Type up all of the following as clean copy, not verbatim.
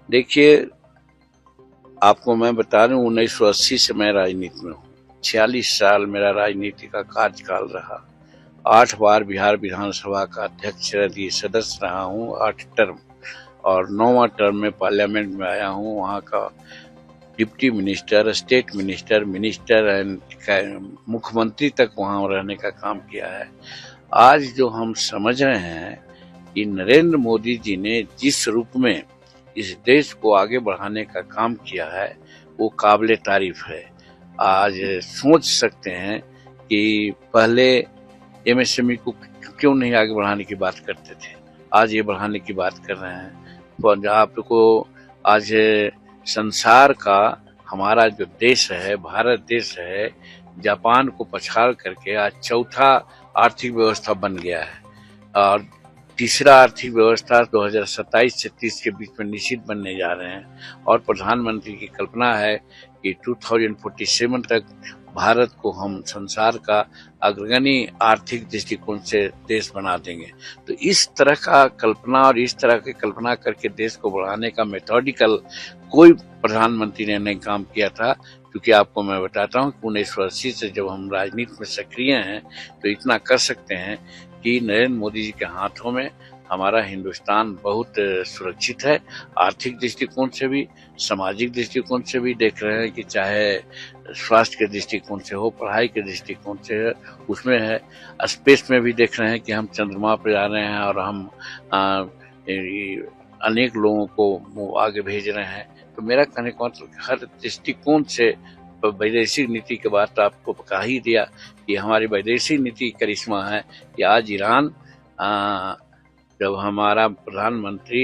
देखिए, आपको मैं बता दूं 1980 से मैं राजनीति में हूँ। 46 साल मेरा राजनीति का कार्यकाल रहा। 8 बार बिहार विधानसभा का अध्यक्ष सदस्य रहा हूँ, 8 टर्म, और 9वां टर्म में पार्लियामेंट में आया हूँ। वहाँ का deputy minister, state minister, minister and मुख्यमंत्री तक वहाँ रहने का काम किया है। आज जो हम समझ रहे हैं कि नरेंद्र मोदी जी ने जिस रूप में इस देश को आगे बढ़ाने का काम किया है वो काबिले तारीफ है। आज सोच सकते हैं कि पहले एमएसएमई को क्यों नहीं आगे बढ़ाने की बात करते थे, आज ये बढ़ाने की बात कर रहे हैं। तो आपको आज संसार का हमारा जो देश है, भारत देश है, जापान को पछाड़ करके आज चौथा आर्थिक व्यवस्था बन गया है और तीसरा आर्थिक व्यवस्था 2027 से 30 के बीच में निश्चित बनने जा रहे हैं। और प्रधानमंत्री की कल्पना है कि 2047 तक भारत को हम संसार का अग्रगणी आर्थिक दृष्टिकोण से देश बना देंगे। तो इस तरह का कल्पना और इस तरह की कल्पना करके देश को बढ़ाने का मेथोडिकल कोई प्रधानमंत्री ने नहीं काम किया था। क्योंकि आपको मैं बताता हूँ कि 1980 से जब हम राजनीति में सक्रिय हैं तो इतना कर सकते हैं कि नरेंद्र मोदी जी के हाथों में हमारा हिंदुस्तान बहुत सुरक्षित है। आर्थिक दृष्टिकोण से भी, सामाजिक दृष्टिकोण से भी देख रहे हैं कि चाहे स्वास्थ्य के दृष्टिकोण से हो, पढ़ाई के दृष्टिकोण से है, उसमें है। स्पेस में भी देख रहे हैं कि हम चंद्रमा पर जा रहे हैं और हम अनेक लोगों को आगे भेज रहे हैं। तो मेरा कहने का मतलब हर दृष्टिकोण से वैदेशिक नीति के बाद तो आपको कहा ही दिया कि हमारी वैदेशिक नीति करिश्मा है कि आज ईरान, जब हमारा प्रधानमंत्री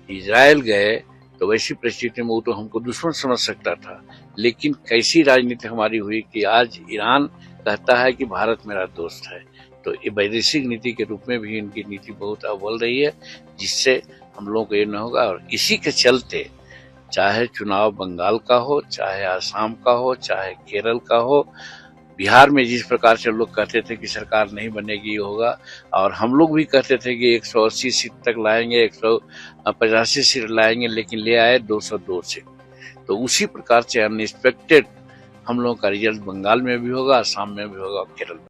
इजराइल गए तो वैसी परिस्थिति में वो तो हमको दुश्मन समझ सकता था, लेकिन कैसी राजनीति हमारी हुई कि आज ईरान कहता है कि भारत मेरा दोस्त है। तो ये वैदेशिक नीति के रूप में भी इनकी नीति बहुत अव्वल रही है, जिससे हम लोगों को ये न होगा। और इसी के चलते चाहे चुनाव बंगाल का हो, चाहे आसाम का हो, चाहे केरल का हो, बिहार में जिस प्रकार से लोग कहते थे कि सरकार नहीं बनेगी होगा, और हम लोग भी कहते थे कि 180 सीट तक लाएंगे, 185 सीट लाएंगे, लेकिन ले आए 202 सीट। तो उसी प्रकार से अनएक्सपेक्टेड हम लोगों का रिजल्ट बंगाल में भी होगा, आसाम में भी होगा, केरल में।